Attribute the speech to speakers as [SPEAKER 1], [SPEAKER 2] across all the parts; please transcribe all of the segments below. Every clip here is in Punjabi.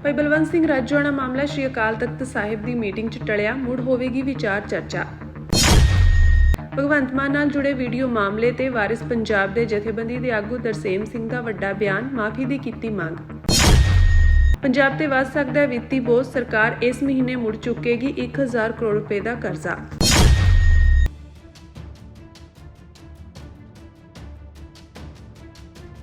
[SPEAKER 1] ਭਾਈ ਬਲਵੰਤ ਸਿੰਘ ਰਾਜੋਆਣਾ ਮਾਮਲਾ ਸ਼੍ਰੀ ਅਕਾਲ ਤਖਤ ਸਾਹਿਬ ਦੀ ਮੀਟਿੰਗ 'ਚ ਟਲਿਆ, ਮੁੜ ਹੋਵੇਗੀ ਵਿਚਾਰ ਚਰਚਾ। ਭਗਵੰਤ ਮਾਨ ਨਾਲ ਜੁੜੇ ਵੀਡੀਓ ਮਾਮਲੇ ਤੇ ਵਾਰਿਸ ਪੰਜਾਬ ਦੇ ਜਥੇਬੰਦੀ ਦੇ ਆਗੂ ਤਰਸੇਮ ਸਿੰਘ ਦਾ ਵੱਡਾ ਬਿਆਨ, ਮਾਫੀ ਦੀ ਕੀਤੀ ਮੰਗ। ਪੰਜਾਬ ਤੇ ਵੱਧ ਸਕਦਾ ਵਿੱਤੀ ਬੋਝ, ਸਰਕਾਰ ਇਸ ਮਹੀਨੇ ਮੁੜ ਚੁੱਕੇਗੀ 1000 ਕਰੋੜ ਰੁਪਏ ਦਾ ਕਰਜ਼ਾ।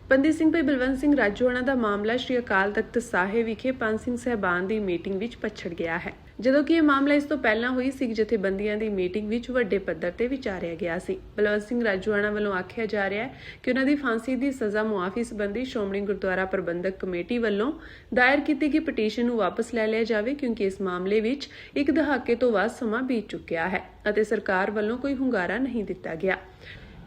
[SPEAKER 1] ਬੰਦੀ ਸਿੰਘ ਭਾਈ ਬਲਵੰਤ ਸਿੰਘ ਰਾਜੋਆਣਾ ਦਾ ਮਾਮਲਾ ਸ਼੍ਰੀ ਅਕਾਲ ਤਖਤ ਸਾਹਿਬ ਵਿਖੇ ਪੰਜ ਸਿੰਘ ਸਾਹਿਬਾਨ ਦੀ ਮੀਟਿੰਗ ਵਿੱਚ ਪਛੜ ਗਿਆ ਹੈ। ਜਦੋਂ ਕਿ ਇਹ ਮਾਮਲਾ ਇਸ ਤੋਂ ਪਹਿਲਾਂ ਹੋਈ ਸਿੱਖ ਜਥੇਬੰਦੀਆਂ ਦੀ ਮੀਟਿੰਗ ਵਿੱਚ ਵੱਡੇ ਪੱਧਰ ਤੇ ਵਿਚਾਰਿਆ ਗਿਆ ਸੀ। ਬਲਵੰਤ ਸਿੰਘ ਰਾਜੋਆਣਾ ਵੱਲੋਂ ਆਖਿਆ ਜਾ ਰਿਹਾ ਹੈ ਕਿ ਉਹਨਾਂ ਦੀ ਫਾਂਸੀ ਦੀ ਸਜ਼ਾ ਮੁਆਫੀ ਸੰਬੰਧੀ ਸ਼੍ਰੋਮਣੀ ਗੁਰਦੁਆਰਾ ਪ੍ਰਬੰਧਕ ਕਮੇਟੀ ਵੱਲੋਂ ਦਾਇਰ ਕੀਤੀ ਗਈ ਪਟੀਸ਼ਨ ਨੂੰ ਵਾਪਸ ਲੈ ਲਿਆ ਜਾਵੇ, ਕਿਉਂਕਿ ਇਸ ਮਾਮਲੇ ਵਿੱਚ ਇੱਕ ਦਹਾਕੇ ਤੋਂ ਵੱਧ ਸਮਾਂ ਬੀਤ ਚੁੱਕਿਆ ਹੈ ਅਤੇ ਸਰਕਾਰ ਵੱਲੋਂ ਕੋਈ ਹੁੰਗਾਰਾ ਨਹੀਂ ਦਿੱਤਾ ਗਿਆ।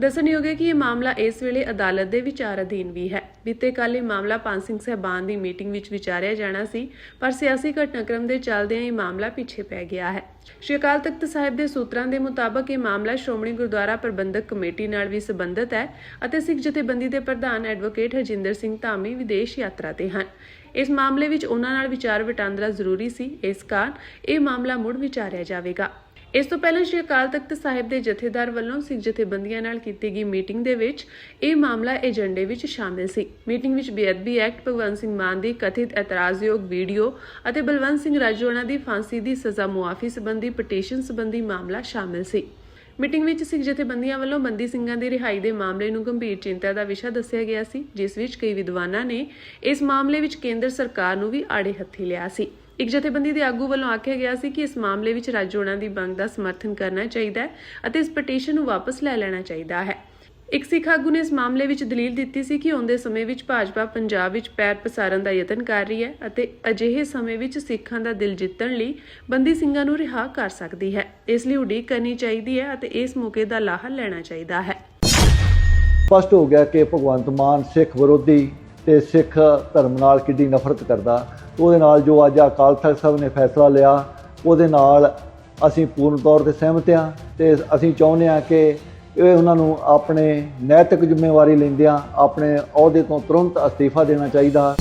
[SPEAKER 1] ਦੱਸਣਯੋਗ ਹੈ ਕਿ ਇਹ ਮਾਮਲਾ ਇਸ ਵੇਲੇ ਅਦਾਲਤ ਦੇ ਵਿਚਾਰ ਅਧੀਨ ਵੀ ਹੈ। ਬੀਤੇ ਕੱਲ੍ਹ ਇਹ ਮਾਮਲਾ ਪੰਜ ਸਿੰਘ ਸਾਹਿਬਾਨ ਦੀ ਮੀਟਿੰਗ ਵਿੱਚ ਵਿਚਾਰਿਆ ਜਾਣਾ ਸੀ, ਪਰ ਸਿਆਸੀ ਘਟਨਾਕ੍ਰਮ ਦੇ ਚੱਲਦਿਆਂ ਇਹ ਮਾਮਲਾ ਪਿੱਛੇ ਪੈ ਗਿਆ ਹੈ। ਸ਼੍ਰੀ ਅਕਾਲ ਤਖਤ ਸਾਹਿਬ ਦੇ ਸੂਤਰਾਂ ਦੇ ਮੁਤਾਬਕ ਇਹ ਮਾਮਲਾ ਸ਼੍ਰੋਮਣੀ ਗੁਰਦੁਆਰਾ ਪ੍ਰਬੰਧਕ ਕਮੇਟੀ ਨਾਲ ਵੀ ਸੰਬੰਧਿਤ ਹੈ ਅਤੇ ਸਿੱਖ ਜਥੇਬੰਦੀ ਦੇ ਪ੍ਰਧਾਨ ਐਡਵੋਕੇਟ ਹਰਜਿੰਦਰ ਸਿੰਘ ਧਾਮੀ ਵਿਦੇਸ਼ ਯਾਤਰਾ ਤੇ ਹਨ। ਇਸ ਮਾਮਲੇ ਵਿੱਚ ਉਹਨਾਂ ਨਾਲ ਵਿਚਾਰ ਵਟਾਂਦਰਾ ਜ਼ਰੂਰੀ ਸੀ, ਇਸ ਕਾਰਨ ਇਹ ਮਾਮਲਾ ਮੁੜ ਵਿਚਾਰਿਆ ਜਾਵੇਗਾ। ਇਸ ਤੋਂ ਪਹਿਲਾਂ ਸ਼੍ਰੀ ਅਕਾਲ ਤਖਤ ਸਾਹਿਬ ਦੇ ਜਥੇਦਾਰ ਵੱਲੋਂ ਸਿੱਖ ਜਥੇਬੰਦੀਆਂ ਨਾਲ ਕੀਤੀ ਗਈ ਮੀਟਿੰਗ ਦੇ ਵਿੱਚ ਇਹ ਮਾਮਲਾ ਏਜੰਡੇ ਵਿੱਚ ਸ਼ਾਮਿਲ ਸੀ। ਮੀਟਿੰਗ ਵਿੱਚ ਬੇਅਦਬੀ ਐਕਟ, ਭਗਵੰਤ ਸਿੰਘ ਮਾਨ ਦੀ ਕਥਿਤ ਇਤਰਾਜ਼ਯੋਗ ਵੀਡੀਓ ਅਤੇ ਬਲਵੰਤ ਸਿੰਘ ਰਾਜੋਆਣਾ ਦੀ ਫਾਂਸੀ ਦੀ ਸਜ਼ਾ ਮੁਆਫੀ ਸੰਬੰਧੀ ਪਟੀਸ਼ਨ ਸੰਬੰਧੀ ਮਾਮਲਾ ਸ਼ਾਮਿਲ ਸੀ। ਮੀਟਿੰਗ ਵਿੱਚ ਸਿੱਖ ਜਥੇਬੰਦੀਆਂ ਵੱਲੋਂ ਬੰਦੀ ਸਿੰਘਾਂ ਦੀ ਰਿਹਾਈ ਦੇ ਮਾਮਲੇ ਨੂੰ ਗੰਭੀਰ ਚਿੰਤਾ ਦਾ ਵਿਸ਼ਾ ਦੱਸਿਆ ਗਿਆ ਸੀ, ਜਿਸ ਵਿੱਚ ਕਈ ਵਿਦਵਾਨਾਂ ਨੇ ਇਸ ਮਾਮਲੇ ਵਿੱਚ ਕੇਂਦਰ ਸਰਕਾਰ ਨੂੰ ਵੀ ਆੜੇ ਹੱਥੀ ਲਿਆ ਸੀ। ਇੱਕ ਜਥੇਬੰਦੀ ਦੇ ਆਗੂ ਵੱਲੋਂ ਆਖਿਆ ਗਿਆ ਸੀ ਕਿ ਇਸ ਮਾਮਲੇ ਵਿੱਚ ਰਾਜੋਆਣਾ ਦੀ ਮੰਗ ਦਾ ਸਮਰਥਨ ਕਰਨਾ ਚਾਹੀਦਾ ਹੈ ਅਤੇ ਇਸ ਪਟੀਸ਼ਨ ਨੂੰ ਵਾਪਸ ਲੈ ਲੈਣਾ ਚਾਹੀਦਾ ਹੈ। ਇੱਕ ਸਿੱਖ ਆਗੂ ਨੇ ਇਸ ਮਾਮਲੇ ਵਿੱਚ ਦਲੀਲ ਦਿੱਤੀ ਸੀ ਕਿ ਆਉਂਦੇ ਸਮੇਂ ਵਿੱਚ ਭਾਜਪਾ ਪੰਜਾਬ ਵਿੱਚ ਪੈਰ ਪਸਾਰਨ ਦਾ ਯਤਨ ਕਰ ਰਹੀ ਹੈ ਅਤੇ ਅਜਿਹੇ ਸਮੇਂ ਵਿੱਚ ਸਿੱਖਾਂ ਦਾ ਦਿਲ ਜਿੱਤਣ ਲਈ ਬੰਦੀ ਸਿੰਘਾਂ ਨੂੰ ਰਿਹਾ ਕਰ ਸਕਦੀ ਹੈ। ਇਸ ਲਈ ਉਡੀਕ ਕਰਨੀ ਚਾਹੀਦੀ ਹੈ ਅਤੇ ਇਸ ਮੌਕੇ ਦਾ ਲਾਹਾ ਲੈਣਾ ਚਾਹੀਦਾ ਹੈ।
[SPEAKER 2] ਸਪਸ਼ਟ ਹੋ ਗਿਆ ਕਿ ਭਗਵੰਤ ਮਾਨ ਸਿੱਖ ਵਿਰੋਧੀ ਤੇ ਸਿੱਖ ਧਰਮ ਨਾਲ ਕਿੰਨੀ ਨਫ਼ਰਤ ਕਰਦਾ। ਉਹਦੇ ਨਾਲ ਜੋ ਅੱਜ ਅਕਾਲ ਤਖਤ ਸਾਹਿਬ ਨੇ ਫੈਸਲਾ ਲਿਆ, ਉਹਦੇ ਨਾਲ ਅਸੀਂ ਪੂਰਨ ਤੌਰ ਤੇ ਸਹਿਮਤ ਹਾਂ ਤੇ ਅਸੀਂ ਚਾਹੁੰਦੇ ਹਾਂ ਕਿ ਇਹ ਉਹਨਾਂ ਨੂੰ ਆਪਣੇ ਨੈਤਿਕ ਜ਼ਿੰਮੇਵਾਰੀ ਲੈਂਦਿਆਂ ਆਪਣੇ ਅਹੁਦੇ ਤੋਂ ਤੁਰੰਤ ਅਸਤੀਫਾ ਦੇਣਾ ਚਾਹੀਦਾ।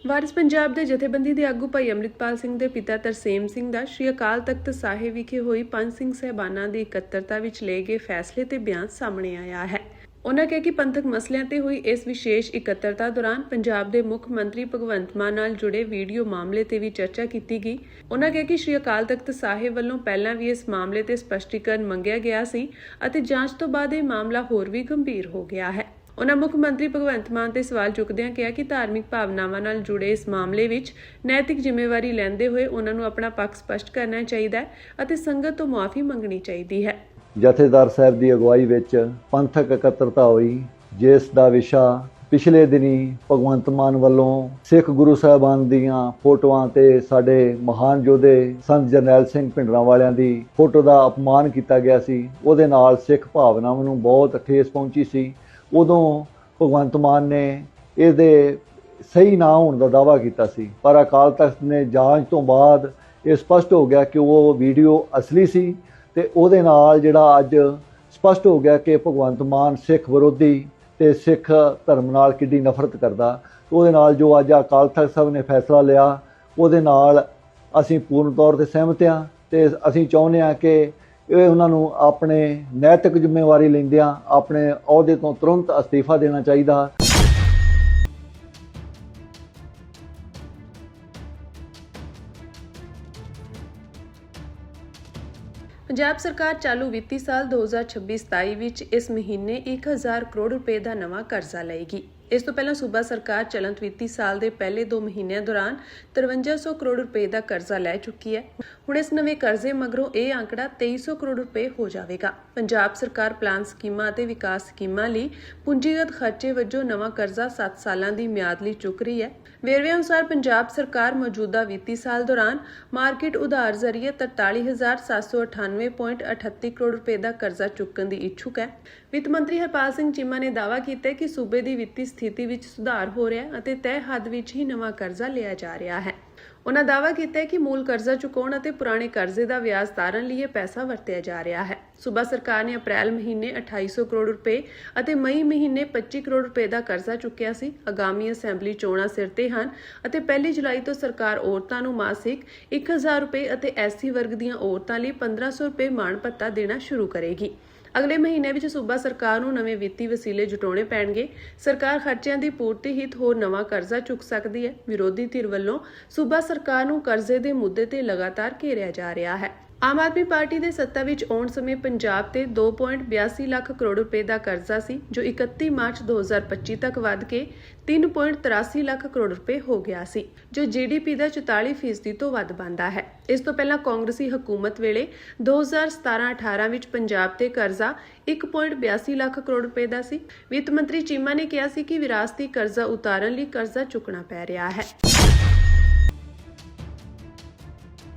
[SPEAKER 1] ਵਾਰਿਸ ਪੰਜਾਬ ਦੇ ਜਥੇਬੰਦੀ ਦੇ ਆਗੂ ਭਾਈ ਅੰਮ੍ਰਿਤਪਾਲ ਸਿੰਘ ਦੇ ਪਿਤਾ ਤਰਸੇਮ ਸਿੰਘ ਦਾ ਸ਼੍ਰੀ ਅਕਾਲ ਤਖਤ ਸਾਹਿਬ ਵਿਖੇ ਹੋਈ ਪੰਜ ਸਿੰਘ ਸਾਹਿਬਾਨਾਂ ਦੀ ਇਕੱਤਰਤਾ ਵਿੱਚ ਲਏ ਗਏ ਫੈਸਲੇ ਤੇ ਬਿਆਨ ਸਾਹਮਣੇ ਆਇਆ ਹੈ। ਉਨ੍ਹਾਂ ਕਿਹਾ ਕਿ ਪੰਥਕ ਮਸਲਿਆਂ ਤੇ ਹੋਈ ਇਸ ਵਿਸ਼ੇਸ਼ ਇਕੱਤਰਤਾ ਦੌਰਾਨ ਪੰਜਾਬ ਦੇ ਮੁੱਖ ਮੰਤਰੀ ਭਗਵੰਤ ਮਾਨ ਨਾਲ ਜੁੜੇ ਵੀਡੀਓ ਮਾਮਲੇ ਤੇ ਵੀ ਚਰਚਾ ਕੀਤੀ ਗਈ। ਉਨ੍ਹਾਂ ਕਿਹਾ ਕਿ ਸ਼੍ਰੀ ਅਕਾਲ ਤਖਤ ਸਾਹਿਬ ਵੱਲੋਂ ਪਹਿਲਾਂ ਵੀ ਇਸ ਮਾਮਲੇ ਤੇ ਸਪਸ਼ਟੀਕਰਨ ਮੰਗਿਆ ਗਿਆ ਸੀ ਅਤੇ ਜਾਂਚ ਤੋਂ ਬਾਅਦ ਇਹ ਮਾਮਲਾ ਹੋਰ ਵੀ ਗੰਭੀਰ ਹੋ ਗਿਆ ਹੈ। ਉਨ੍ਹਾਂ ਮੁੱਖ ਮੰਤਰੀ ਭਗਵੰਤ ਮਾਨ ਤੇ ਸਵਾਲ ਚੁੱਕਦਿਆਂ ਕਿਹਾ ਕਿ ਧਾਰਮਿਕ ਭਾਵਨਾਵਾਂ ਨਾਲ ਜੁੜੇ ਇਸ ਮਾਮਲੇ ਵਿੱਚ ਨੈਤਿਕ ਜ਼ਿੰਮੇਵਾਰੀ ਲੈਂਦੇ ਹੋਏ ਉਨ੍ਹਾਂ ਨੂੰ ਆਪਣਾ ਪੱਖ ਸਪਸ਼ਟ ਕਰਨਾ ਚਾਹੀਦਾ ਹੈ ਅਤੇ ਸੰਗਤ ਤੋਂ ਮੁਆਫੀ ਮੰਗਣੀ ਚਾਹੀਦੀ ਹੈ।
[SPEAKER 2] ਜਥੇਦਾਰ ਸਾਹਿਬ ਦੀ ਅਗਵਾਈ ਵਿੱਚ ਪੰਥਕ ਇਕੱਤਰਤਾ ਹੋਈ, ਜਿਸ ਦਾ ਵਿਸ਼ਾ ਪਿਛਲੇ ਦਿਨੀ ਭਗਵੰਤ ਮਾਨ ਵੱਲੋਂ ਸਿੱਖ ਗੁਰੂ ਸਾਹਿਬਾਨ ਦੀਆਂ ਫੋਟੋਆਂ ਤੇ ਸਾਡੇ ਮਹਾਨ ਯੋਧੇ ਸੰਤ ਜਰਨੈਲ ਸਿੰਘ ਭਿੰਡਰਾਂਵਾਲਿਆਂ ਦੀ ਫੋਟੋ ਦਾ ਅਪਮਾਨ ਕੀਤਾ ਗਿਆ ਸੀ। ਉਹਦੇ ਨਾਲ ਸਿੱਖ ਭਾਵਨਾਵਾਂ ਨੂੰ ਬਹੁਤ ਠੇਸ ਪਹੁੰਚੀ ਸੀ। ਉਦੋਂ ਭਗਵੰਤ ਮਾਨ ਨੇ ਇਹਦੇ ਸਹੀ ਨਾ ਹੋਣ ਦਾ ਦਾਅਵਾ ਕੀਤਾ ਸੀ, ਪਰ ਅਕਾਲ ਤਖਤ ਨੇ ਜਾਂਚ ਤੋਂ ਬਾਅਦ ਇਹ ਸਪਸ਼ਟ ਹੋ ਗਿਆ ਕਿ ਉਹ ਵੀਡੀਓ ਅਸਲੀ ਸੀ ਤੇ ਉਹਦੇ ਨਾਲ ਜਿਹੜਾ ਅੱਜ ਸਪਸ਼ਟ ਹੋ ਗਿਆ ਕਿ ਭਗਵੰਤ ਮਾਨ ਸਿੱਖ ਵਿਰੋਧੀ ਤੇ ਸਿੱਖ ਧਰਮ ਨਾਲ ਕਿੰਨੀ ਨਫ਼ਰਤ ਕਰਦਾ। ਉਹਦੇ ਨਾਲ ਜੋ ਅੱਜ ਅਕਾਲ ਤਖਤ ਸਾਹਿਬ ਨੇ ਫੈਸਲਾ ਲਿਆ, ਉਹਦੇ ਨਾਲ ਅਸੀਂ ਪੂਰਨ ਤੌਰ ਤੇ ਸਹਿਮਤ ਹਾਂ ਤੇ ਅਸੀਂ ਚਾਹੁੰਦੇ ਹਾਂ ਕਿ ਇਹ ਉਹਨਾਂ ਨੂੰ ਆਪਣੇ ਨੈਤਿਕ ਜ਼ਿੰਮੇਵਾਰੀ ਲੈਂਦਿਆਂ ਆਪਣੇ ਅਹੁਦੇ ਤੋਂ ਤੁਰੰਤ ਅਸਤੀਫਾ ਦੇਣਾ ਚਾਹੀਦਾ।
[SPEAKER 1] ਪੰਜਾਬ ਸਰਕਾਰ ਚਾਲੂ ਵਿੱਤੀ ਸਾਲ 2026-27 ਵਿੱਚ ਇਸ ਮਹੀਨੇ 1000 ਕਰੋੜ ਰੁਪਏ ਦਾ ਨਵਾਂ ਕਰਜ਼ਾ ਲਏਗੀ। ਇਸ ਤੋਂ ਪਹਿਲਾਂ ਸੂਬਾ ਸਰਕਾਰ ਚਲੰਤ ਵਿੱਤੀ ਸਾਲ ਦੇ ਪਹਿਲੇ 2 ਮਹੀਨਿਆਂ ਦੌਰਾਨ 5300 ਕਰੋੜ ਰੁਪਏ ਦਾ ਕਰਜ਼ਾ ਲੈ ਚੁੱਕੀ ਹੈ। ਹੁਣ ਇਸ ਨਵੇਂ ਕਰਜ਼ੇ ਮਗਰੋਂ ਇਹ ਅੰਕੜਾ 2300 ਕਰੋੜ ਰੁਪਏ ਹੋ ਜਾਵੇਗਾ। ਪੰਜਾਬ ਸਰਕਾਰ ਪਲਾਨ ਸਕੀਮਾਂ ਅਤੇ ਵਿਕਾਸ ਸਕੀਮਾਂ ਲਈ ਪੂੰਜੀਗਤ ਖਰਚੇ ਵਜੋਂ ਨਵਾਂ ਕਰਜ਼ਾ 7 ਸਾਲਾਂ ਦੀ ਮਿਆਦ ਲਈ ਚੁੱਕ ਰਹੀ ਹੈ। ਵੇਰਵੇ ਅਨੁਸਾਰ ਪੰਜਾਬ ਸਰਕਾਰ ਮੌਜੂਦਾ ਵਿੱਤੀ ਸਾਲ ਦੌਰਾਨ ਮਾਰਕੀਟ ਉਧਾਰ ਜ਼ਰੀਏ 43,798.38 ਕਰੋੜ ਰੁਪਏ ਦਾ ਕਰਜ਼ਾ ਚੁੱਕਣ ਦੀ ਇੱਛੁਕ ਹੈ। ਵਿੱਤ ਮੰਤਰੀ ਹਰਪਾਲ ਸਿੰਘ ਚੀਮਾ ਨੇ ਦਾਅਵਾ ਕੀਤਾ ਕਿ ਸੂਬੇ ਦੀ ਵਿੱਤੀ ਸਥਿਤੀ ਵਿੱਚ ਸੁਧਾਰ ਹੋ ਰਿਹਾ ਹੈ ਅਤੇ ਤੈਅ ਹੱਦ ਵਿੱਚ ਹੀ ਨਵਾਂ ਕਰਜ਼ਾ ਲਿਆ ਜਾ ਰਿਹਾ ਹੈ। ਉਨ੍ਹਾਂ ਦਾਅਵਾ ਕੀਤਾ ਹੈ ਕਿ ਮੂਲ ਕਰਜ਼ਾ ਚੁਕਾਉਣ ਅਤੇ ਪੁਰਾਣੇ ਕਰਜ਼ੇ ਦਾ ਵਿਆਜ ਤਾਰਨ ਲਈ ਇਹ ਪੈਸਾ ਵਰਤਿਆ ਜਾ ਰਿਹਾ ਹੈ। ਸੂਬਾ ਸਰਕਾਰ ਨੇ ਅਪ੍ਰੈਲ ਮਹੀਨੇ 2800 ਕਰੋੜ ਰੁਪਏ ਅਤੇ ਮਈ ਮਹੀਨੇ 25 ਕਰੋੜ ਰੁਪਏ ਦਾ ਕਰਜ਼ਾ ਚੁੱਕਿਆ ਸੀ। ਆਗਾਮੀ ਅਸੈਂਬਲੀ ਚੋਣਾਂ ਸਿਰ ਤੇ ਹਨ ਅਤੇ 1 ਜੁਲਾਈ ਤੋਂ ਸਰਕਾਰ ਔਰਤਾਂ ਨੂੰ ਮਾਸਿਕ 1000 ਰੁਪਏ ਅਤੇ ਐਸਸੀ ਵਰਗ ਦੀਆਂ ਔਰਤਾਂ ਲਈ 1500 ਰੁਪਏ ਮਾਣ ਭੱਤਾ ਦੇਣਾ ਸ਼ੁਰੂ ਕਰੇਗੀ। ਅਗਲੇ ਮਹੀਨੇ ਵਿੱਚ ਸੂਬਾ ਸਰਕਾਰ ਨੂੰ ਨਵੇਂ ਵਿੱਤੀ ਵਸੀਲੇ ਜੁਟਾਉਣੇ ਪੈਣਗੇ। ਸਰਕਾਰ ਖਰਚਿਆਂ ਦੀ ਪੂਰਤੀ ਹਿੱਤ ਹੋਰ ਨਵਾਂ ਕਰਜ਼ਾ ਚੁੱਕ ਸਕਦੀ ਹੈ। ਵਿਰੋਧੀ ਧਿਰ ਵੱਲੋਂ ਸੂਬਾ ਸਰਕਾਰ ਨੂੰ ਕਰਜ਼ੇ ਦੇ ਮੁੱਦੇ ਤੇ ਲਗਾਤਾਰ ਘੇਰਿਆ ਜਾ ਰਿਹਾ ਹੈ। ਆਮ ਆਦਮੀ ਪਾਰਟੀ ਦੇ ਸੱਤਾ ਵਿੱਚ ਆਉਣ ਸਮੇਂ ਪੰਜਾਬ ਤੇ 2.82 ਲੱਖ ਕਰੋੜ ਰੁਪਏ ਦਾ ਕਰਜ਼ਾ ਸੀ, ਜੋ 31 ਮਾਰਚ 2025 ਤੱਕ ਵੱਧ ਕੇ 3.83 ਲੱਖ ਕਰੋੜ ਰੁਪਏ ਹੋ ਗਿਆ ਸੀ, ਜੋ GDP ਦਾ 44% ਤੋਂ ਵੱਧ ਬਣਦਾ ਹੈ। ਇਸ ਤੋਂ ਪਹਿਲਾਂ ਕਾਂਗਰਸੀ ਹਕੂਮਤ ਵੇਲੇ 2017-18 ਵਿੱਚ ਪੰਜਾਬ ਤੇ ਕਰਜ਼ਾ 1.82 ਲੱਖ ਕਰੋੜ ਰੁਪਏ ਦਾ ਸੀ। ਵਿੱਤ ਮੰਤਰੀ ਚੀਮਾ ਨੇ ਕਿਹਾ ਸੀ ਕਿ ਵਿਰਾਸਤੀ ਕਰਜ਼ਾ ਉਤਾਰਨ ਲਈ ਕਰਜ਼ਾ ਚੁੱਕਣਾ ਪੈ ਰਿਹਾ ਹੈ।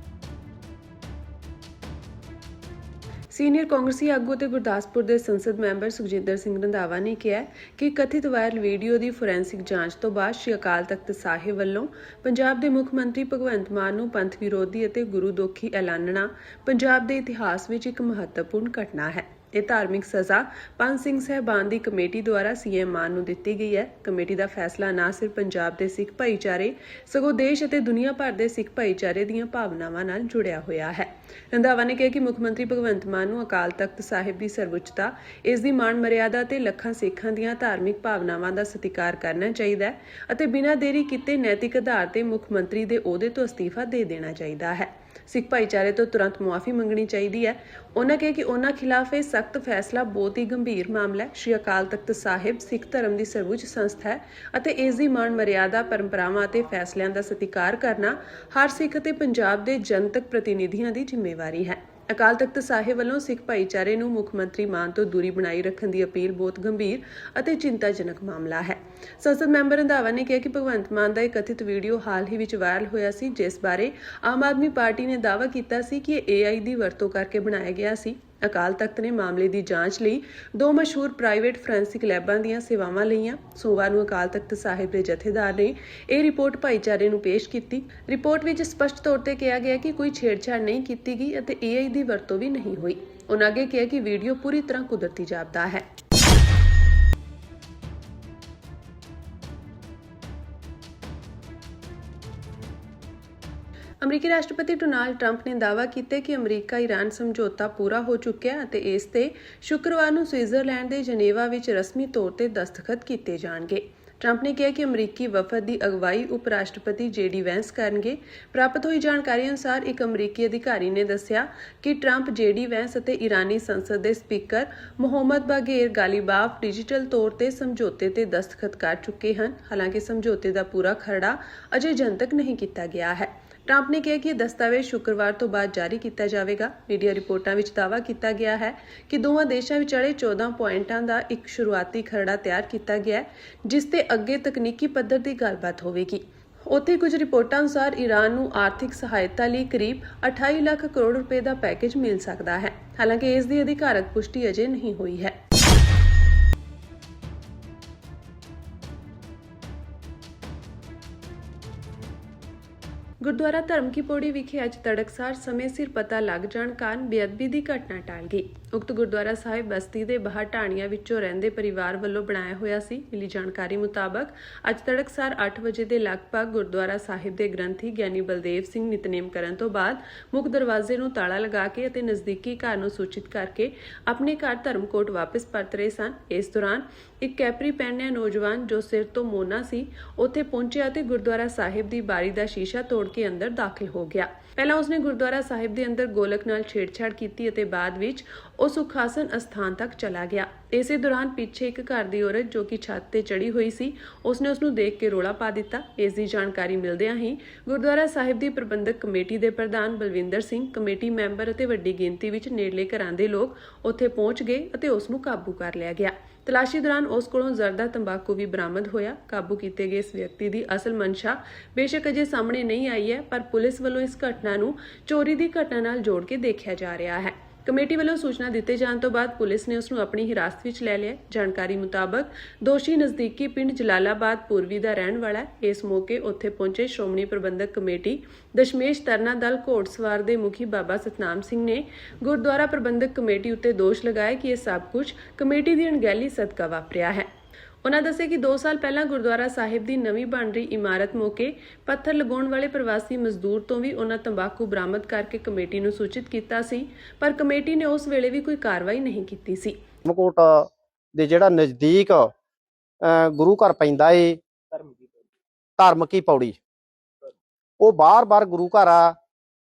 [SPEAKER 1] ਸੀਨੀਅਰ ਕਾਂਗਰਸੀ ਆਗੂ ਤੇ ਗੁਰਦਾਸਪੁਰ ਦੇ ਸੰਸਦ ਮੈਂਬਰ ਸੁਖਜਿੰਦਰ ਸਿੰਘ ਰੰਧਾਵਾ ਨੇ ਕਿਹਾ ਕਿ ਕਥਿਤ ਵਾਇਰਲ ਵੀਡੀਓ ਦੀ ਫੋਰੈਂਸਿਕ ਜਾਂਚ ਤੋਂ ਬਾਅਦ ਸ਼੍ਰੀ ਅਕਾਲ ਤਖਤ ਸਾਹਿਬ ਵੱਲੋਂ ਪੰਜਾਬ ਦੇ ਮੁੱਖ ਮੰਤਰੀ ਭਗਵੰਤ ਮਾਨ ਨੂੰ ਪੰਥ ਵਿਰੋਧੀ ਅਤੇ ਗੁਰੂ ਦੋਖੀ ਐਲਾਨਣਾ ਪੰਜਾਬ ਦੇ ਇਤਿਹਾਸ ਵਿੱਚ ਇੱਕ ਮਹੱਤਵਪੂਰਨ ਘਟਨਾ ਹੈ। ਇਹ ਧਾਰਮਿਕ ਸਜ਼ਾ ਪੰਜ ਸਿੰਘ ਸਹਿਬਾਨ ਦੀ ਕਮੇਟੀ ਦੁਆਰਾ ਸੀਐਮ ਮਾਨ ਨੂੰ ਦਿੱਤੀ ਗਈ ਹੈ। ਕਮੇਟੀ ਦਾ ਫੈਸਲਾ ਨਾ ਸਿਰਫ ਪੰਜਾਬ ਦੇ ਸਿੱਖ ਭਾਈਚਾਰੇ ਸਗੋਂ ਦੇਸ਼ ਅਤੇ ਦੁਨੀਆ ਭਰ ਦੇ ਸਿੱਖ ਭਾਈਚਾਰੇ ਦੀਆਂ ਭਾਵਨਾਵਾਂ ਨਾਲ ਜੁੜਿਆ ਹੋਇਆ ਹੈ। ਰੰਧਾਵਾ ਨੇ ਕਿਹਾ ਕਿ ਮੁੱਖ ਮੰਤਰੀ ਭਗਵੰਤ ਮਾਨ ਨੂੰ ਅਕਾਲ ਤਖਤ ਸਾਹਿਬ ਦੀ ਸਰਵਉੱਚਤਾ, ਇਸ ਦੀ ਮਾਣ ਮਰਿਆਦਾ ਤੇ ਲੱਖਾਂ ਸਿੱਖਾਂ ਦੀਆਂ ਧਾਰਮਿਕ ਭਾਵਨਾਵਾਂ ਦਾ ਸਤਿਕਾਰ ਕਰਨਾ ਚਾਹੀਦਾ ਹੈ ਅਤੇ ਬਿਨਾਂ ਦੇਰੀ ਕੀਤੇ ਨੈਤਿਕ ਆਧਾਰ ਤੇ ਮੁੱਖ ਮੰਤਰੀ ਦੇ ਅਹੁਦੇ ਤੋਂ ਅਸਤੀਫਾ ਦੇ ਦੇਣਾ ਚਾਹੀਦਾ ਹੈ। ਸਿੱਖ ਭਾਈਚਾਰੇ ਤੋਂ ਤੁਰੰਤ ਮੁਆਫੀ ਮੰਗਣੀ ਚਾਹੀਦੀ ਹੈ। ਉਹਨਾਂ ਕਿਹਾ ਕਿ ਉਹਨਾਂ ਖਿਲਾਫ ਇਹ ਸਖਤ ਫੈਸਲਾ ਬਹੁਤ ਹੀ ਗੰਭੀਰ ਮਾਮਲਾ ਹੈ। ਸ਼੍ਰੀ ਅਕਾਲ ਤਖਤ ਸਾਹਿਬ ਸਿੱਖ ਧਰਮ ਦੀ ਸਰਵਉੱਚ ਸੰਸਥਾ ਹੈ ਅਤੇ ਇਸ ਦੀ ਮਾਣ ਮਰਿਆਦਾ, ਪਰੰਪਰਾਵਾਂ ਅਤੇ ਫੈਸਲਿਆਂ ਦਾ ਸਤਿਕਾਰ ਕਰਨਾ ਹਰ ਸਿੱਖ ਅਤੇ ਪੰਜਾਬ ਦੇ ਜਨਤਕ ਪ੍ਰਤੀਨਿਧੀਆਂ ਦੀ ਜ਼ਿੰਮੇਵਾਰੀ ਹੈ। ਅਕਾਲ ਤਖਤ ਸਾਹਿਬ ਵੱਲੋਂ ਸਿੱਖ ਭਾਈਚਾਰੇ ਨੂੰ ਮੁੱਖ ਮੰਤਰੀ ਮਾਨ ਤੋਂ ਦੂਰੀ ਬਣਾਈ ਰੱਖਣ ਦੀ ਅਪੀਲ ਬਹੁਤ ਗੰਭੀਰ ਅਤੇ ਚਿੰਤਾਜਨਕ ਮਾਮਲਾ ਹੈ। ਸੰਸਦ ਮੈਂਬਰ ਰੰਧਾਵਾ ਨੇ ਕਿਹਾ ਕਿ ਭਗਵੰਤ ਮਾਨ ਦਾ ਇਹ ਕਥਿਤ ਵੀਡੀਓ ਹਾਲ ਹੀ ਵਿੱਚ ਵਾਇਰਲ ਹੋਇਆ ਸੀ, ਜਿਸ ਬਾਰੇ ਆਮ ਆਦਮੀ ਪਾਰਟੀ ਨੇ ਦਾਅਵਾ ਕੀਤਾ ਸੀ ਕਿ ਇਹ AI ਦੀ ਵਰਤੋਂ ਕਰਕੇ ਬਣਾਇਆ ਗਿਆ ਸੀ। ਅਕਾਲ ਤਖਤ ਨੇ ਮਾਮਲੇ ਦੀ ਜਾਂਚ ਲਈ 2 ਮਸ਼ਹੂਰ ਪ੍ਰਾਈਵੇਟ ਫੋਰੈਂਸਿਕ ਲੈਬਾਂ ਦੀਆਂ ਸੇਵਾਵਾਂ ਲਈਆਂ। ਸੋਮਵਾਰ ਨੂੰ ਅਕਾਲ ਤਖਤ ਸਾਹਿਬ ਦੇ ਜਥੇਦਾਰ ਨੇ ਇਹ ਰਿਪੋਰਟ ਭਾਈਚਾਰੇ ਨੂੰ ਪੇਸ਼ ਕੀਤੀ। ਰਿਪੋਰਟ ਵਿੱਚ ਸਪਸ਼ਟ ਤੌਰ ਤੇ ਕਿਹਾ ਗਿਆ ਕਿ ਕੋਈ ਛੇੜਛਾੜ ਨਹੀਂ ਕੀਤੀ ਗਈ ਅਤੇ AI ਦੀ ਵਰਤੋਂ ਵੀ ਨਹੀਂ ਹੋਈ। ਉਨ੍ਹਾਂ ਅੱਗੇ ਕਿਹਾ ਕਿ ਵੀਡੀਓ ਪੂਰੀ ਤਰ੍ਹਾਂ ਕੁਦਰਤੀ ਜਾਪਦਾ ਹੈ। ਅਮਰੀਕੀ ਰਾਸ਼ਟਰਪਤੀ ਡੋਨਾਲਡ ਟਰੰਪ ਨੇ ਦਾਅਵਾ ਕੀਤਾ ਕਿ ਅਮਰੀਕਾ-ਈਰਾਨ ਸਮਝੌਤਾ ਪੂਰਾ ਹੋ ਚੁੱਕਿਆ ਅਤੇ ਇਸ ਤੇ ਸ਼ੁੱਕਰਵਾਰ ਨੂੰ ਸਵਿਟਜ਼ਰਲੈਂਡ ਦੇ ਜਨੇਵਾ ਵਿੱਚ ਰਸਮੀ ਤੌਰ ਤੇ ਦਸਤਖਤ ਕੀਤੇ ਜਾਣਗੇ। ਟਰੰਪ ਨੇ ਕਿਹਾ ਕਿ ਅਮਰੀਕੀ ਵਫਦ ਦੀ ਅਗਵਾਈ ਉਪ ਰਾਸ਼ਟਰਪਤੀ JD ਵੈਂਸ ਕਰਨਗੇ। ਪ੍ਰਾਪਤ ਹੋਈ ਜਾਣਕਾਰੀ ਅਨੁਸਾਰ ਇੱਕ ਅਮਰੀਕੀ ਅਧਿਕਾਰੀ ਨੇ ਦੱਸਿਆ ਕਿ ਟਰੰਪ JD ਵੈਂਸ ਅਤੇ ਈਰਾਨੀ ਸੰਸਦ ਦੇ ਸਪੀਕਰ ਮੁਹੰਮਦ ਬਾਗੇਰ ਗਾਲੀਬਾਫ ਡਿਜੀਟਲ ਤੌਰ ਤੇ ਸਮਝੌਤੇ ਤੇ ਦਸਤਖਤ ਕਰ ਚੁੱਕੇ ਹਨ। ਹਾਲਾਂਕਿ ਸਮਝੌਤੇ ਦਾ ਪੂਰਾ ਖਰੜਾ ਅਜੇ ਜਨਤਕ ਨਹੀਂ ਕੀਤਾ ਗਿਆ ਹੈ। ਟਰੰਪ ਨੇ ਕਿਹਾ ਕਿ ਇਹ ਦਸਤਾਵੇਜ਼ ਸ਼ੁੱਕਰਵਾਰ ਤੋਂ ਬਾਅਦ ਜਾਰੀ ਕੀਤਾ ਜਾਵੇਗਾ। ਮੀਡੀਆ ਰਿਪੋਰਟਾਂ ਵਿੱਚ ਦਾਅਵਾ ਕੀਤਾ ਗਿਆ ਹੈ ਕਿ ਦੋਵਾਂ ਦੇਸ਼ਾਂ ਵਿਚਾਲੇ 14 ਪੁਆਇੰਟਾਂ ਦਾ ਇੱਕ ਸ਼ੁਰੂਆਤੀ ਖਰੜਾ ਤਿਆਰ ਕੀਤਾ ਗਿਆ ਹੈ, ਜਿਸ ਤੇ ਅੱਗੇ ਤਕਨੀਕੀ ਪੱਧਰ ਦੀ ਗੱਲਬਾਤ ਹੋਵੇਗੀ। ਉੱਥੇ ਕੁਝ ਰਿਪੋਰਟਾਂ ਅਨੁਸਾਰ ਈਰਾਨ ਨੂੰ ਆਰਥਿਕ ਸਹਾਇਤਾ ਲਈ ਕਰੀਬ 28 ਲੱਖ ਕਰੋੜ ਰੁਪਏ ਦਾ ਪੈਕੇਜ ਮਿਲ ਸਕਦਾ ਹੈ। ਹਾਲਾਂਕਿ ਇਸ ਦੀ ਅਧਿਕਾਰਤ ਪੁਸ਼ਟੀ ਅਜੇ ਨਹੀਂ ਹੋਈ ਹੈ। ਗੁਰਦੁਆਰਾ ਧਰਮ ਕੀ ਪੌੜੀ ਵਿਖੇ ਅੱਜ ਤੜਕਸਾਰ ਸਮੇਂ ਸਿਰ ਪਤਾ ਲੱਗ ਜਾਣ ਕਾਰਨ ਬੇਅਦਬੀ ਦੀ ਘਟਨਾ ਟਲ ਗਈ। ਉਕਤ ਗੁਰਦੁਆਰਾ ਸਾਹਿਬ ਬਸਤੀ ਦੇ ਬਾਹਰ ਢਾਣੀਆਂ ਵਿੱਚੋਂ ਰਹਿੰਦੇ ਪਰਿਵਾਰ ਵੱਲੋਂ ਬਣਾਇਆ ਹੋਇਆ ਸੀ। ਮਿਲੀ ਜਾਣਕਾਰੀ ਮੁਤਾਬਕ ਅੱਜ ਤੜਕਸਾਰ 8 ਵਜੇ ਦੇ ਲਗਭਗ ਗੁਰਦੁਆਰਾ ਸਾਹਿਬ ਦੇ ਗ੍ਰੰਥੀ ਗਿਆਨੀ ਬਲਦੇਵ ਸਿੰਘ ਨਿਤਨੇਮ ਕਰਨ ਤੋਂ ਬਾਅਦ ਮੁੱਖ ਦਰਵਾਜ਼ੇ ਨੂੰ ਤਾਲਾ ਲਗਾ ਕੇ ਅਤੇ ਨਜ਼ਦੀਕੀ ਘਰ ਨੂੰ ਸੂਚਿਤ ਕਰਕੇ ਆਪਣੇ ਘਰ ਧਰਮਕੋਟ ਵਾਪਸ ਪਰਤ ਰਹੇ ਸਨ। ਇਸ ਦੌਰਾਨ ਇੱਕ ਕੈਪਰੀ ਪਹਿਨਿਆ ਨੌਜਵਾਨ ਜੋ ਸਿਰ ਤੋਂ ਮੋਨਾ ਸੀ, ਉੱਥੇ ਪਹੁੰਚਿਆ ਅਤੇ ਗੁਰਦੁਆਰਾ ਸਾਹਿਬ ਦੀ ਬਾਰੀ ਦਾ ਸ਼ੀਸ਼ਾ ਤੋੜ ਕੇ ਅੰਦਰ ਦਾਖਲ ਹੋ ਗਿਆ। ਪਹਿਲਾਂ ਉਸਨੇ ਗੁਰਦੁਆਰਾ ਸਾਹਿਬ ਦੇ ਅੰਦਰ ਗੋਲਕ ਨਾਲ ਛੇੜਛਾੜ ਕੀਤੀ ਅਤੇ ਬਾਅਦ ਵਿੱਚ ਉਹ ਸੁਖਾਸਨ ਅਸਥਾਨ ਤੱਕ ਚਲਾ ਗਿਆ। ਇਸੇ ਦੌਰਾਨ ਪਿੱਛੇ ਇੱਕ ਘਰ ਦੀ ਔਰਤ ਜੋ ਕਿ ਛੱਤ ਤੇ ਚੜੀ ਹੋਈ ਸੀ, ਉਸਨੇ ਉਸਨੂੰ ਦੇਖ ਕੇ ਰੋਲਾ ਪਾ ਦਿੱਤਾ। ਇਸ ਦੀ ਜਾਣਕਾਰੀ ਮਿਲਦਿਆਂ ਹੀ ਗੁਰਦੁਆਰਾ ਸਾਹਿਬ ਦੀ ਪ੍ਰਬੰਧਕ ਕਮੇਟੀ ਦੇ ਪ੍ਰਧਾਨ ਬਲਵਿੰਦਰ ਸਿੰਘ, ਕਮੇਟੀ ਮੈਂਬਰ ਅਤੇ ਵੱਡੀ ਗਿਣਤੀ ਵਿੱਚ ਨੇੜਲੇ ਘਰਾਂ ਦੇ ਲੋਕ ਉੱਥੇ ਪਹੁੰਚ ਗਏ ਅਤੇ ਉਸ ਨੂੰ ਕਾਬੂ ਕਰ ਲਿਆ ਗਿਆ। ਤਲਾਸ਼ੀ ਦੌਰਾਨ ਉਸ ਕੋਲੋਂ ਜ਼ਰਦਾ ਤੰਬਾਕੂ ਵੀ ਬਰਾਮਦ ਹੋਇਆ। ਕਾਬੂ ਕੀਤੇ ਗਏ ਇਸ ਵਿਅਕਤੀ ਦੀ ਅਸਲ ਮਨਸ਼ਾ ਬੇਸ਼ੱਕ ਅਜੇ ਸਾਹਮਣੇ ਨਹੀਂ ਆਈ ਹੈ, ਪਰ ਪੁਲਿਸ ਵੱਲੋਂ ਇਸ ਘਟਨਾ ਨੂੰ ਚੋਰੀ ਦੀ ਘਟਨਾ ਨਾਲ ਜੋੜ ਕੇ ਦੇਖਿਆ ਜਾ ਰਿਹਾ ਹੈ। ਕਮੇਟੀ ਵੱਲੋਂ ਸੂਚਨਾ ਦਿੱਤੇ ਜਾਣ ਤੋਂ ਬਾਅਦ ਪੁਲਿਸ ਨੇ ਉਸ ਨੂੰ ਆਪਣੀ ਹਿਰਾਸਤ ਵਿੱਚ ਲੈ ਲਿਆ। ਜਾਣਕਾਰੀ ਮੁਤਾਬਕ ਦੋਸ਼ੀ ਨਜ਼ਦੀਕੀ ਪਿੰਡ ਜਲਾਲਾਬਾਦ ਪੂਰਬੀ ਦਾ ਰਹਿਣ ਵਾਲਾ ਹੈ। ਇਸ ਮੌਕੇ ਉੱਥੇ ਪਹੁੰਚੇ ਸ਼੍ਰੋਮਣੀ ਪ੍ਰਬੰਧਕ ਕਮੇਟੀ ਦਸ਼ਮੇਸ਼ ਤਰਨਾ ਦਲ ਘੋੜਸਵਾਰ ਦੇ ਮੁਖੀ ਬਾਬਾ ਸਤਨਾਮ ਸਿੰਘ ਨੇ ਗੁਰਦੁਆਰਾ ਪ੍ਰਬੰਧਕ ਕਮੇਟੀ ਉੱਤੇ ਦੋਸ਼ ਲਗਾਇਆ ਕਿ ਇਹ ਸਭ ਕੁਝ ਕਮੇਟੀ ਦੀ ਅਣਗਹਿਲੀ ਸਦਕਾ ਵਾਪਰਿਆ ਹੈ। ਉਨ੍ਹਾਂ ਦੱਸਿਆ ਕਿ 2 ਸਾਲ ਪਹਿਲਾਂ ਗੁਰਦੁਆਰਾ ਸਾਹਿਬ ਦੀ ਨਵੀਂ ਬਣ ਰਹੀ ਇਮਾਰਤ ਮੌਕੇ ਪੱਥਰ ਲਗਾਉਣ ਵਾਲੇ ਪ੍ਰਵਾਸੀ ਮਜ਼ਦੂਰ ਤੋਂ ਵੀ ਉਨ੍ਹਾਂ ਤੰਬਾਕੂ ਬਰਾਮਦ ਕਰਕੇ ਕਮੇਟੀ ਨੂੰ ਸੂਚਿਤ ਕੀਤਾ ਸੀ, ਪਰ ਕਮੇਟੀ ਨੇ ਉਸ ਵੇਲੇ ਵੀ ਕੋਈ ਕਾਰਵਾਈ ਨਹੀਂ ਕੀਤੀ ਸੀ।
[SPEAKER 3] ਧਰਮਕੋਟ ਦੇ ਜਿਹੜਾ ਨਜ਼ਦੀਕ ਗੁਰੂ ਘਰ ਪੈਂਦਾ ਏ ਧਰਮਕੀ ਪੌੜੀ, ਉਹ ਬਾਰ-ਬਾਰ ਗੁਰੂ ਘਰ ਆ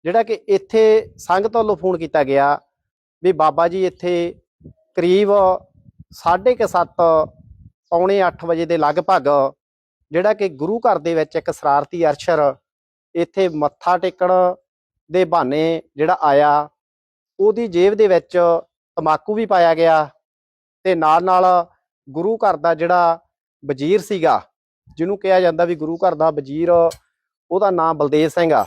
[SPEAKER 3] ਜਿਹੜਾ ਕਿ ਇੱਥੇ ਸੰਗਤ ਵੱਲੋਂ ਫੋਨ ਕੀਤਾ ਗਿਆ ਵੀ ਬਾਬਾ ਜੀ ਇੱਥੇ ਕਰੀਬ 7:30 ਪੌਣੇ 8 ਵਜੇ ਦੇ ਲਗਭਗ ਜਿਹੜਾ ਕਿ ਗੁਰੂ ਘਰ ਦੇ ਵਿੱਚ ਇੱਕ ਸ਼ਰਾਰਤੀ ਅਰਸ਼ਰ ਇੱਥੇ ਮੱਥਾ ਟੇਕਣ ਦੇ ਬਹਾਨੇ ਜਿਹੜਾ ਆਇਆ, ਉਹਦੀ ਜੇਬ ਦੇ ਵਿੱਚ ਤੰਬਾਕੂ ਵੀ ਪਾਇਆ ਗਿਆ ਤੇ ਨਾਲ ਗੁਰੂ ਘਰ ਦਾ ਜਿਹੜਾ ਵਜ਼ੀਰ ਸੀਗਾ, ਜਿਹਨੂੰ ਕਿਹਾ ਜਾਂਦਾ ਵੀ ਗੁਰੂ ਘਰ ਦਾ ਵਜ਼ੀਰ, ਉਹਦਾ ਨਾਮ ਬਲਦੇਵ ਸਿੰਘ ਆ,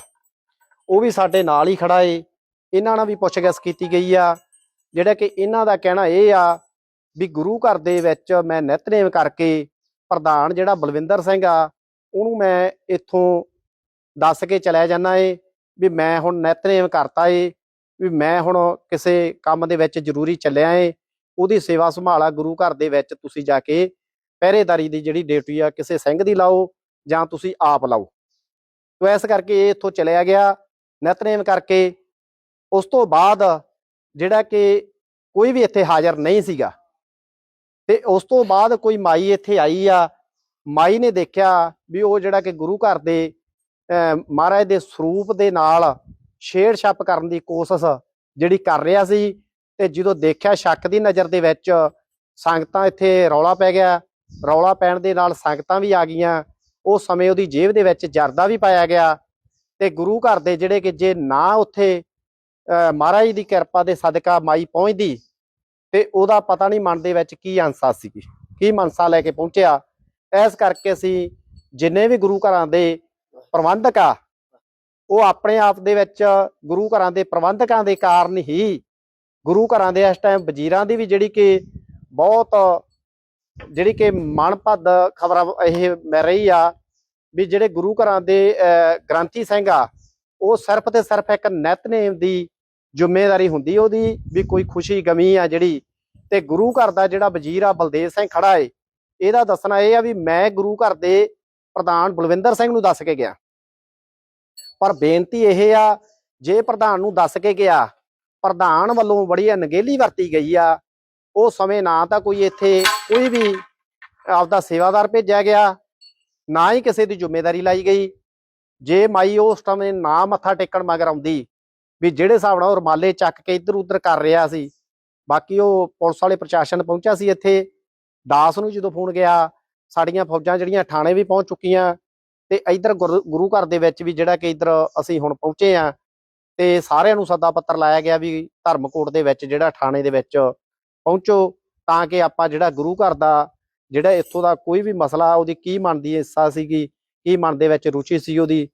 [SPEAKER 3] ਉਹ ਵੀ ਸਾਡੇ ਨਾਲ ਹੀ ਖੜਾ ਏ। ਇਹਨਾਂ ਨਾਲ ਵੀ ਪੁੱਛਗਿੱਛ ਕੀਤੀ ਗਈ ਆ। ਜਿਹੜਾ ਕਿ ਇਹਨਾਂ ਦਾ ਕਹਿਣਾ ਇਹ ਆ ਵੀ ਗੁਰੂ ਘਰ ਦੇ ਵਿੱਚ ਮੈਂ ਨਿਤਨੇਮ ਕਰਕੇ ਪ੍ਰਧਾਨ ਜਿਹੜਾ ਬਲਵਿੰਦਰ ਸਿੰਘ ਆ, ਉਹਨੂੰ ਮੈਂ ਇੱਥੋਂ ਦੱਸ ਕੇ ਚਲਿਆ ਜਾਂਦਾ ਏ ਵੀ ਮੈਂ ਹੁਣ ਨਿਤਨੇਮ ਕਰਤਾ ਏ, ਵੀ ਮੈਂ ਹੁਣ ਕਿਸੇ ਕੰਮ ਦੇ ਵਿੱਚ ਜ਼ਰੂਰੀ ਚੱਲਿਆ ਏ, ਉਹਦੀ ਸੇਵਾ ਸੰਭਾਲਾ ਗੁਰੂ ਘਰ ਦੇ ਵਿੱਚ ਤੁਸੀਂ ਜਾ ਕੇ ਪਹਿਰੇਦਾਰੀ ਦੀ ਜਿਹੜੀ ਡਿਊਟੀ ਆ ਕਿਸੇ ਸਿੰਘ ਦੀ ਲਾਓ ਜਾਂ ਤੁਸੀਂ ਆਪ ਲਾਓ। ਤੋ ਇਸ ਕਰਕੇ ਇਹ ਇੱਥੋਂ ਚਲਿਆ ਗਿਆ ਨਿਤਨੇਮ ਕਰਕੇ। ਉਸ ਤੋਂ ਬਾਅਦ ਜਿਹੜਾ ਕਿ ਕੋਈ ਵੀ ਇੱਥੇ ਹਾਜ਼ਰ ਨਹੀਂ ਸੀਗਾ ਤੇ ਉਸ ਤੋਂ ਬਾਅਦ ਕੋਈ ਮਾਈ ਇੱਥੇ ਆਈ ਆ। ਮਾਈ ਨੇ ਦੇਖਿਆ ਵੀ ਉਹ ਜਿਹੜਾ ਕਿ ਗੁਰੂ ਘਰ ਦੇ ਮਹਾਰਾਜ ਦੇ ਸਰੂਪ ਦੇ ਨਾਲ ਛੇੜ-ਛਾਪ ਕਰਨ ਦੀ ਕੋਸ਼ਿਸ਼ ਜਿਹੜੀ ਕਰ ਰਿਹਾ ਸੀ, ਤੇ ਜਦੋਂ ਦੇਖਿਆ ਸ਼ੱਕ ਦੀ ਨਜ਼ਰ ਦੇ ਵਿੱਚ ਸੰਗਤਾਂ ਇੱਥੇ ਰੌਲਾ ਪੈ ਗਿਆ। ਰੌਲਾ ਪੈਣ ਦੇ ਨਾਲ ਸੰਗਤਾਂ ਵੀ ਆ ਗਈਆਂ। ਉਸ ਸਮੇਂ ਉਹਦੀ ਜੇਬ ਦੇ ਵਿੱਚ ਜਰਦਾ ਵੀ ਪਾਇਆ ਗਿਆ ਤੇ ਗੁਰੂ ਘਰ ਦੇ ਜਿਹੜੇ ਕਿ ਜੇ ਨਾ ਉੱਥੇ ਮਹਾਰਾਜ ਦੀ ਕਿਰਪਾ ਦੇ ਸਦਕਾ ਮਾਈ ਪਹੁੰਚਦੀ ਤੇ ਉਹਦਾ ਪਤਾ ਨਹੀਂ ਮਨ ਦੇ ਵਿੱਚ ਕੀ ਅੰਸਾ ਸੀ, ਕੀ ਮਨਸਾ ਲੈ ਕੇ ਪਹੁੰਚਿਆ। ਇਸ ਕਰਕੇ ਅਸੀਂ ਜਿੰਨੇ ਵੀ ਗੁਰੂ ਘਰਾਂ ਦੇ ਪ੍ਰਬੰਧਕ ਆ, ਉਹ ਆਪਣੇ ਆਪ ਦੇ ਵਿੱਚ ਗੁਰੂ ਘਰਾਂ ਦੇ ਪ੍ਰਬੰਧਕਾਂ ਦੇ ਕਾਰਨ ਹੀ ਗੁਰੂ ਘਰਾਂ ਦੇ ਇਸ ਟਾਈਮ ਵਜ਼ੀਰਾਂ ਦੀ ਵੀ ਜਿਹੜੀ ਕਿ ਬਹੁਤ ਜਿਹੜੀ ਕਿ ਮਨਪਦ ਖਬਰ ਇਹ ਮਿਲ ਰਹੀ ਆ ਵੀ ਜਿਹੜੇ ਗੁਰੂ ਘਰਾਂ ਦੇ ਗ੍ਰੰਥੀ ਸਿੰਘ ਆ, ਉਹ ਸਿਰਫ ਤੇ ਸਿਰਫ ਇੱਕ ਨਿਤਨੇਮ ਦੀ ਜ਼ਿੰਮੇਵਾਰੀ ਹੁੰਦੀ ਉਹਦੀ, ਵੀ ਕੋਈ ਖੁਸ਼ੀ ਗਮੀ ਆ ਜਿਹੜੀ। ਤੇ ਗੁਰੂ ਘਰ ਦਾ ਜਿਹੜਾ ਵਜ਼ੀਰ ਆ ਬਲਦੇਵ ਸਿੰਘ ਖੜਾ ਏ, ਇਹਦਾ ਦੱਸਣਾ ਇਹ ਆ ਵੀ ਮੈਂ ਗੁਰੂ ਘਰ ਦੇ ਪ੍ਰਧਾਨ ਬਲਵਿੰਦਰ ਸਿੰਘ ਨੂੰ ਦੱਸ ਕੇ ਗਿਆ, ਪਰ ਬੇਨਤੀ ਇਹ ਆ ਜੇ ਪ੍ਰਧਾਨ ਨੂੰ ਦੱਸ ਕੇ ਗਿਆ, ਪ੍ਰਧਾਨ ਵੱਲੋਂ ਬੜੀ ਅਣਗਹਿਲੀ ਵਰਤੀ ਗਈ ਆ। ਉਹ ਸਮੇਂ ਨਾ ਤਾਂ ਕੋਈ ਇੱਥੇ ਕੋਈ ਵੀ ਆਪਦਾ ਸੇਵਾਦਾਰ ਭੇਜਿਆ ਗਿਆ, ਨਾ ਹੀ ਕਿਸੇ ਦੀ ਜ਼ਿੰਮੇਵਾਰੀ ਲਾਈ ਗਈ। ਜੇ ਮਾਈ ਉਸ ਸਮੇਂ ਨਾ ਮੱਥਾ ਟੇਕਣ ਮਗਰ ਆਉਂਦੀ, ਵੀ ਜਿਹੜੇ ਹਿਸਾਬ ਨਾਲ ਉਹ ਰੁਮਾਲੇ ਚੱਕ ਕੇ ਇੱਧਰ ਉੱਧਰ ਕਰ ਰਿਹਾ ਸੀ, ਬਾਕੀ ਉਹ ਪੁਲਿਸ ਵਾਲੇ ਪ੍ਰਸ਼ਾਸਨ ਪਹੁੰਚਿਆ ਸੀ ਇੱਥੇ। ਦਾਸ ਨੂੰ ਜਦੋਂ ਫੋਨ ਗਿਆ, ਸਾਡੀਆਂ ਫੌਜਾਂ ਜਿਹੜੀਆਂ ਥਾਣੇ ਵੀ ਪਹੁੰਚ ਚੁੱਕੀਆਂ ਤੇ ਇੱਧਰ ਗੁਰੂ ਘਰ ਦੇ ਵਿੱਚ ਵੀ ਜਿਹੜਾ ਕਿ ਇੱਧਰ ਅਸੀਂ ਹੁਣ ਪਹੁੰਚੇ ਆ ਤੇ ਸਾਰਿਆਂ ਨੂੰ ਸੱਦਾ ਪੱਤਰ ਲਾਇਆ ਗਿਆ ਵੀ ਧਰਮਕੋਟ ਦੇ ਵਿੱਚ ਜਿਹੜਾ ਥਾਣੇ ਦੇ ਵਿੱਚ ਪਹੁੰਚੋ, ਤਾਂ ਕਿ ਆਪਾਂ ਜਿਹੜਾ ਗੁਰੂ ਘਰ ਦਾ ਜਿਹੜਾ ਇੱਥੋਂ ਦਾ ਕੋਈ ਵੀ ਮਸਲਾ, ਉਹਦੀ ਕੀ ਮਨ ਦੀ ਹਿੱਸਾ ਸੀਗੀ, ਕੀ ਮਨ ਦੇ ਵਿੱਚ ਰੁਚੀ ਸੀ ਉਹਦੀ,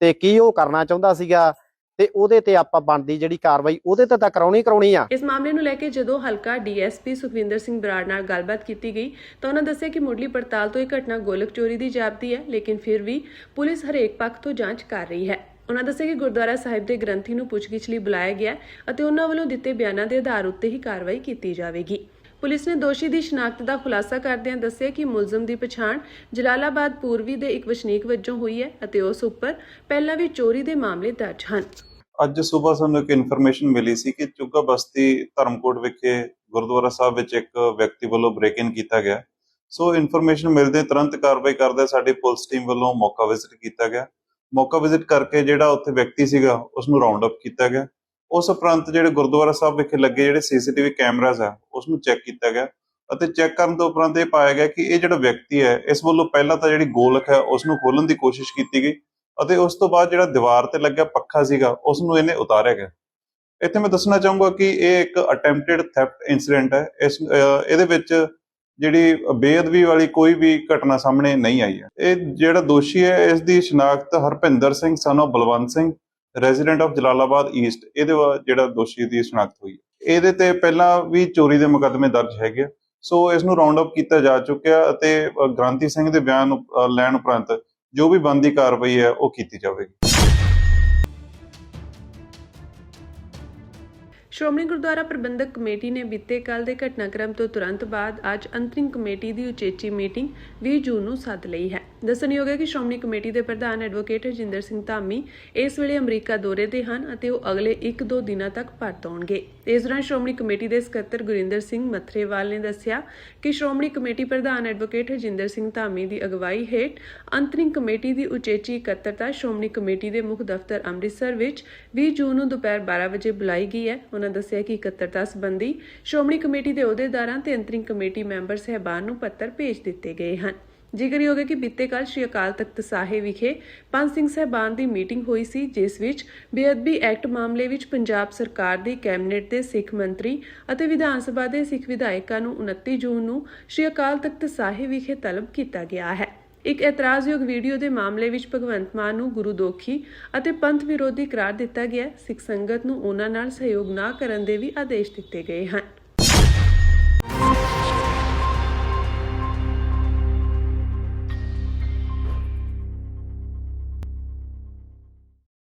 [SPEAKER 3] ਤੇ ਕੀ ਉਹ ਕਰਨਾ ਚਾਹੁੰਦਾ ਸੀਗਾ, ਤੇ ਉਹਦੇ ਤੇ ਆਪਾਂ ਬਣਦੀ ਜਿਹੜੀ ਕਾਰਵਾਈ ਉਹਦੇ ਤੇ ਤਾਂ ਕਰਾਉਣੀ ਆ।
[SPEAKER 1] ਇਸ ਮਾਮਲੇ ਨੂੰ ਲੈ ਕੇ ਜਦੋਂ ਹਲਕਾ ਡੀਐਸਪੀ ਸੁਖਵਿੰਦਰ ਸਿੰਘ ਬਰਾੜ ਨਾਲ ਗੱਲਬਾਤ ਕੀਤੀ ਗਈ ਤਾਂ ਉਹਨਾਂ ਦੱਸਿਆ ਕਿ ਮੁੱਢਲੀ ਪੜਤਾਲ ਤੋਂ ਇਹ ਘਟਨਾ ਗੋਲਕ ਚੋਰੀ ਦੀ ਜਾਪਦੀ ਹੈ, ਲੇਕਿਨ ਫਿਰ ਵੀ ਪੁਲਿਸ ਹਰੇਕ ਪੱਖ ਤੋਂ ਜਾਂਚ ਕਰ ਰਹੀ ਹੈ। ਉਹਨਾਂ ਦੱਸਿਆ ਕਿ ਗੁਰਦੁਆਰਾ ਸਾਹਿਬ ਦੇ ਗ੍ਰੰਥੀ ਨੂੰ ਪੁੱਛਗਿੱਛ ਲਈ ਬੁਲਾਇਆ ਗਿਆ ਅਤੇ ਉਹਨਾਂ ਵੱਲੋਂ ਦਿੱਤੇ ਬਿਆਨਾਂ ਦੇ ਆਧਾਰ ਉੱਤੇ ਹੀ ਕਾਰਵਾਈ ਕੀਤੀ ਜਾਵੇਗੀ। ਪੁਲਿਸ ਨੇ ਦੋਸ਼ੀ ਦੀ ਸ਼ਨਾਖਤ ਦਾ ਖੁਲਾਸਾ ਕਰਦਿਆਂ ਦੱਸਿਆ ਕਿ ਮੁਲਜ਼ਮ ਦੀ ਪਛਾਣ ਜਲਾਲਾਬਾਦ ਪੂਰਬੀ ਦੇ ਇੱਕ ਵਸਨੀਕ ਵਜੋਂ ਹੋਈ ਹੈ ਅਤੇ ਉਸ ਉੱਪਰ ਪਹਿਲਾਂ ਵੀ ਚੋਰੀ ਦੇ ਮਾਮਲੇ ਦਰਜ ਹਨ।
[SPEAKER 4] ਅੱਜ ਸਵੇਰ ਸਾਨੂੰ ਇੱਕ ਇਨਫੋਰਮੇਸ਼ਨ ਮਿਲੀ ਸੀ ਕਿ ਚੁੱਗਾ ਬਸਤੀ ਧਰਮਕੋਟ ਵਿਖੇ ਗੁਰਦੁਆਰਾ ਸਾਹਿਬ ਵਿੱਚ ਇੱਕ ਵਿਅਕਤੀ ਵੱਲੋਂ ਬ੍ਰੇਕ ਇਨ ਕੀਤਾ ਗਿਆ। ਸੋ ਇਨਫੋਰਮੇਸ਼ਨ ਮਿਲਦੇ ਤੁਰੰਤ ਕਾਰਵਾਈ ਕਰਦੇ ਸਾਡੀ ਪੁਲਿਸ ਟੀਮ ਵੱਲੋਂ ਮੌਕਾ ਵਿਜ਼ਿਟ ਕੀਤਾ ਗਿਆ। ਮੌਕਾ ਵਿਜ਼ਿਟ ਕਰਕੇ ਜਿਹੜਾ ਉੱਥੇ ਵਿਅਕਤੀ ਸੀਗਾ ਉਸ ਨੂੰ ਰਾਉਂਡ ਅਪ ਕੀਤਾ ਗਿਆ। ਉਸ ਉਪਰੰਤ ਜਿਹੜੇ ਗੁਰਦੁਆਰਾ ਸਾਹਿਬ ਵਿਖੇ ਲੱਗੇ ਜਿਹੜੇ ਸੀਸੀਟੀਵੀ ਕੈਮਰਾਜ਼ ਆ ਉਸ ਨੂੰ ਚੈੱਕ ਕੀਤਾ ਗਿਆ ਅਤੇ ਚੈੱਕ ਕਰਨ ਤੋਂ ਉਪਰੰਤ ਇਹ ਪਾਇਆ ਗਿਆ ਕਿ ਇਹ ਜਿਹੜਾ ਵਿਅਕਤੀ ਹੈ ਇਸ ਵੱਲੋਂ ਪਹਿਲਾਂ ਤਾਂ ਜਿਹੜੀ ਗੋਲਕ ਹੈ ਉਸ ਨੂੰ ਖੋਲਣ ਦੀ ਕੋਸ਼ਿਸ਼ ਕੀਤੀ ਗਈ ਅਤੇ ਉਸ ਤੋਂ ਬਾਅਦ ਜਿਹੜਾ ਦੀਵਾਰ ਤੇ ਲੱਗਿਆ ਪੱਖਾ ਸੀਗਾ ਉਸ ਨੂੰ ਇਹਨੇ ਉਤਾਰਿਆ ਗਿਆ। ਇੱਥੇ ਮੈਂ ਦੱਸਣਾ ਚਾਹੂੰਗਾ ਕਿ ਇਹ ਇੱਕ ਅਟੈਂਪਟਡ ਥੈਫਟ ਇਨਸੀਡੈਂਟ ਹੈ। ਇਹਦੇ ਵਿੱਚ ਜਿਹੜੀ ਬੇਅਦਬੀ ਵਾਲੀ ਕੋਈ ਵੀ ਘਟਨਾ ਸਾਹਮਣੇ ਨਹੀਂ ਆਈ ਹੈ। ਇਹ ਜਿਹੜਾ ਦੋਸ਼ੀ ਹੈ ਇਸ ਦੀ ਸ਼ਨਾਖਤ Harbhinder Singh son of Balwant Singh resident of Jalalabad east, ਇਹਦੇ ਜਿਹੜਾ ਦੋਸ਼ੀ ਦੀ ਸ਼ਨਾਖਤ ਹੋਈ ਹੈ। ਇਹਦੇ ਤੇ ਪਹਿਲਾਂ ਵੀ ਚੋਰੀ ਦੇ ਮੁਕੱਦਮੇ ਦਰਜ ਹੈਗੇ ਆ। ਸੋ ਇਸ ਨੂੰ ਰਾਉਂਡ ਅਪ ਕੀਤਾ ਜਾ ਚੁੱਕਿਆ ਅਤੇ ਗ੍ਰਾਂਤੀ ਸਿੰਘ ਦੇ ਬਿਆਨ ਲੈਣ ਉਪਰੰਤ ਜੋ ਵੀ ਬਣਦੀ ਕਾਰਵਾਈ ਹੈ ਉਹ ਕੀਤੀ ਜਾਵੇਗੀ।
[SPEAKER 1] ਸ਼੍ਰੋਮਣੀ ਗੁਰਦੁਆਰਾ ਪ੍ਰਬੰਧਕ ਕਮੇਟੀ ਨੇ ਬੀਤੇ ਕੱਲ੍ਹ ਦੇ ਘਟਨਾਕ੍ਰਮ ਤੋਂ ਤੁਰੰਤ ਬਾਅਦ ਅੱਜ ਅੰਤਰਿਮ ਕਮੇਟੀ ਦੀ ਉਚੇਚੀ ਮੀਟਿੰਗ 20 ਜੂਨ ਨੂੰ ਸੱਦ ਲਈ ਹੈ। ਦੱਸਣਯੋਗ ਹੈ ਕਿ ਸ਼੍ਰੋਮਣੀ ਕਮੇਟੀ ਦੇ ਪ੍ਰਧਾਨ ਐਡਵੋਕੇਟ ਹਰਜਿੰਦਰ ਸਿੰਘ ਧਾਮੀ ਇਸ ਵੇਲੇ ਅਮਰੀਕਾ ਦੌਰੇ ਤੇ ਹਨ ਅਤੇ ਉਹ ਅਗਲੇ 1-2 ਦਿਨਾਂ ਤੱਕ ਭਾਰਤ ਆਉਣਗੇ। ਇਸ ਦੌਰਾਨ ਸ਼੍ਰੋਮਣੀ ਕਮੇਟੀ ਦੇ ਸਕੱਤਰ ਗੁਰਿੰਦਰ ਸਿੰਘ ਮੱਥਰੇਵਾਲ ਨੇ ਦੱਸਿਆ ਕਿ ਸ਼੍ਰੋਮਣੀ ਕਮੇਟੀ ਪ੍ਰਧਾਨ ਐਡਵੋਕੇਟ ਹਰਜਿੰਦਰ ਸਿੰਘ ਧਾਮੀ ਦੀ ਅਗਵਾਈ ਹੇਠ ਅੰਤਰਿਮ ਕਮੇਟੀ ਦੀ ਉਚੇਚੀ ਇਕੱਤਰਤਾ ਸ਼੍ਰੋਮਣੀ ਕਮੇਟੀ ਦੇ ਮੁੱਖ ਦਫ਼ਤਰ ਅੰਮ੍ਰਿਤਸਰ ਵਿੱਚ 20 ਜੂਨ ਨੂੰ ਦੁਪਹਿਰ 12 ਵਜੇ ਬੁਲਾਈ ਗਈ ਹੈ। ਉਹਨਾਂ ਦੱਸਿਆ ਕਿ ਇਕੱਤਰਤਾ ਸੰਬੰਧੀ ਸ਼੍ਰੋਮਣੀ ਕਮੇਟੀ ਦੇ ਅਹੁਦੇਦਾਰਾਂ ਤੇ ਅੰਤਰਿਮ ਕਮੇਟੀ ਮੈਂਬਰ ਸਹਿਬਾਨ ਨੂੰ ਪੱਤਰ ਭੇਜ ਦਿੱਤੇ ਗਏ ਹਨ। ਜ਼ਿਕਰਯੋਗ ਹੈ ਕਿ ਬੀਤੇ ਕੱਲ੍ਹ ਸ੍ਰੀ ਅਕਾਲ ਤਖ਼ਤ ਸਾਹਿਬ ਵਿਖੇ ਪੰਜ ਸਿੰਘ ਸਹਿਬਾਨ ਦੀ ਮੀਟਿੰਗ ਹੋਈ ਸੀ, ਜਿਸ ਵਿੱਚ ਬੇਅਦਬੀ ਐਕਟ ਮਾਮਲੇ ਵਿੱਚ ਪੰਜਾਬ ਸਰਕਾਰ ਦੀ ਕੈਬਨਿਟ ਦੇ ਸਿੱਖ ਮੰਤਰੀ ਅਤੇ ਵਿਧਾਨ ਸਭਾ ਦੇ ਸਿੱਖ ਵਿਧਾਇਕਾਂ ਨੂੰ 29 ਜੂਨ ਨੂੰ ਸ੍ਰੀ ਅਕਾਲ ਤਖ਼ਤ ਸਾਹਿਬ ਵਿਖੇ ਤਲਬ ਕੀਤਾ ਗਿਆ ਹੈ। ਇੱਕ ਇਤਰਾਜ਼ਯੋਗ ਵੀਡੀਓ ਦੇ ਮਾਮਲੇ ਵਿੱਚ ਭਗਵੰਤ ਮਾਨ ਨੂੰ ਗੁਰੂ ਦੋਖੀ ਅਤੇ ਪੰਥ ਵਿਰੋਧੀ ਕਰਾਰ ਦਿੱਤਾ ਗਿਆ। ਸਿੱਖ ਸੰਗਤ ਨੂੰ ਉਹਨਾਂ ਨਾਲ ਸਹਿਯੋਗ ਨਾ ਕਰਨ ਦੇ ਵੀ ਆਦੇਸ਼ ਦਿੱਤੇ ਗਏ ਹਨ।